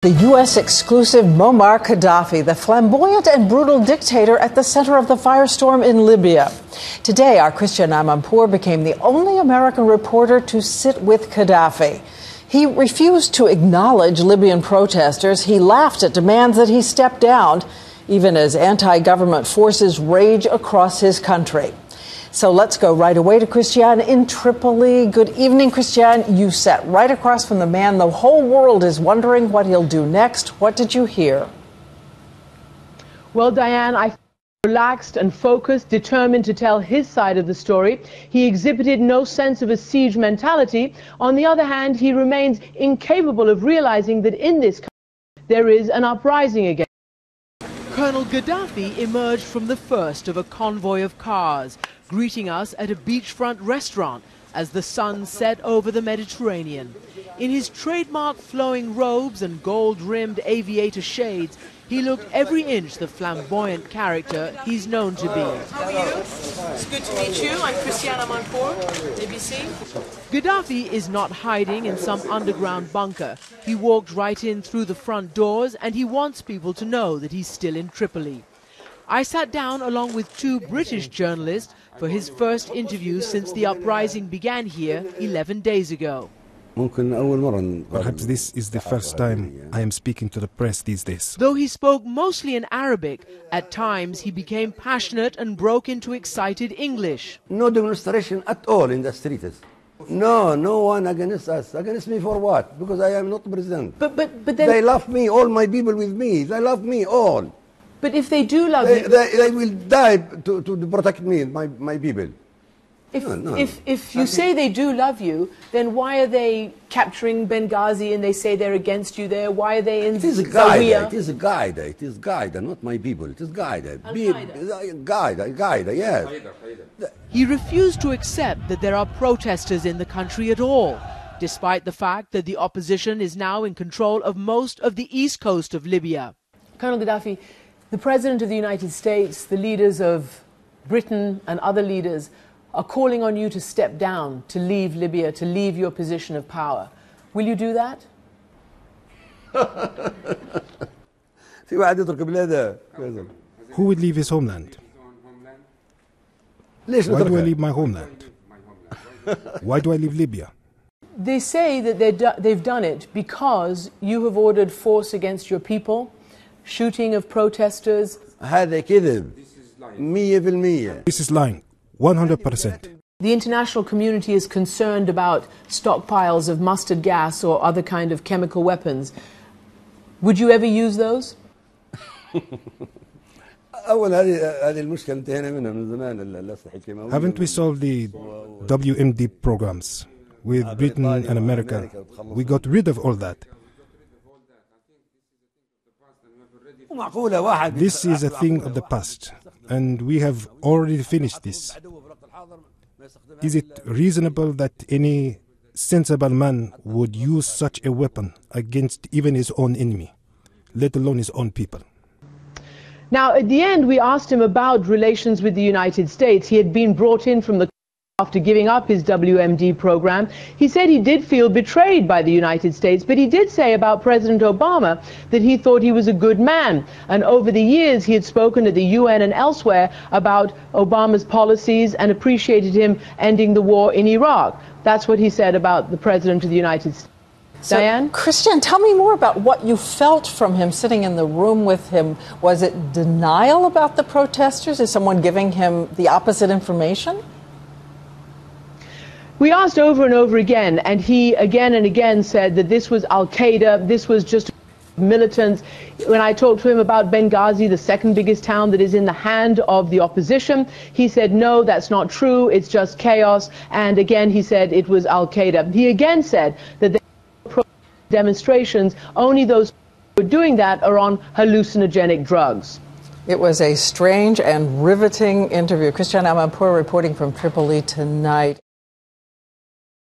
The U.S. exclusive Moammar Gadhafi, the flamboyant and brutal dictator at the center of the firestorm in Libya. Today, our Christiane Amanpour became the only American reporter to sit with Gadhafi. He refused to acknowledge Libyan protesters. He laughed at demands that he step down, even as anti-government forces rage across his country. So let's go right away to Christiane in Tripoli. Good evening, Christiane. You sat right across from the man the whole world is wondering what he'll do next. What did you hear? Well, Diane, I felt relaxed and focused, determined to tell his side of the story. He exhibited no sense of a siege mentality. On the other hand, he remains incapable of realizing that in this country there is an uprising again. Colonel Gadhafi emerged from the first of a convoy of cars, greeting us at a beachfront restaurant as the sun set over the Mediterranean. In his trademark flowing robes and gold-rimmed aviator shades, he looked every inch the flamboyant character he's known to be. How are you? It's good to meet you. I'm Christiane Amanpour, ABC. Gadhafi is not hiding in some underground bunker. He walked right in through the front doors, and he wants people to know that he's still in Tripoli. I sat down along with two British journalists for his first interview since the uprising began here 11 days ago. Perhaps this is the first time I am speaking to the press these days. Though he spoke mostly in Arabic, at times he became passionate and broke into excited English. No demonstration at all in the streets. No one against us. Against me for what? Because I am not president. But then they love me, all my people with me. They love me all. But if they do love you... They will die to protect me, my people. If you say they do love you, then why are they capturing Benghazi and they say they're against you there? Why are they in Zawiya? It is a guide. It is guide, not my people. It is guide. Guide, yes. He refused to accept that there are protesters in the country at all, despite the fact that the opposition is now in control of most of the east coast of Libya. Colonel Gadhafi, the President of the United States, the leaders of Britain and other leaders are calling on you to step down, to leave Libya, to leave your position of power. Will you do that? Who would leave his homeland? Why do I leave my homeland? Why do I leave Libya? They say that they've done it because you have ordered force against your people, shooting of protesters. This is lying. 100%. The international community is concerned about stockpiles of mustard gas or other kind of chemical weapons. Would you ever use those? Haven't we solved the WMD programs with Britain and America? We got rid of all that. This is a thing of the past, and we have already finished this. Is it reasonable that any sensible man would use such a weapon against even his own enemy, let alone his own people? Now, at the end, we asked him about relations with the United States. He had been brought in from the after giving up his WMD program. He said he did feel betrayed by the United States, but he did say about President Obama that he thought he was a good man. And over the years, he had spoken at the UN and elsewhere about Obama's policies and appreciated him ending the war in Iraq. That's what he said about the President of the United States. So, Diane? Christiane, tell me more about what you felt from him sitting in the room with him. Was it denial about the protesters? Is someone giving him the opposite information? We asked over and over again, and he again and again said that this was Al-Qaeda, this was just militants. When I talked to him about Benghazi, the second biggest town that is in the hand of the opposition, he said, no, that's not true, it's just chaos. And again, he said it was Al-Qaeda. He again said that the demonstrations, only those who are doing that are on hallucinogenic drugs. It was a strange and riveting interview. Christiane Amanpour reporting from Tripoli tonight.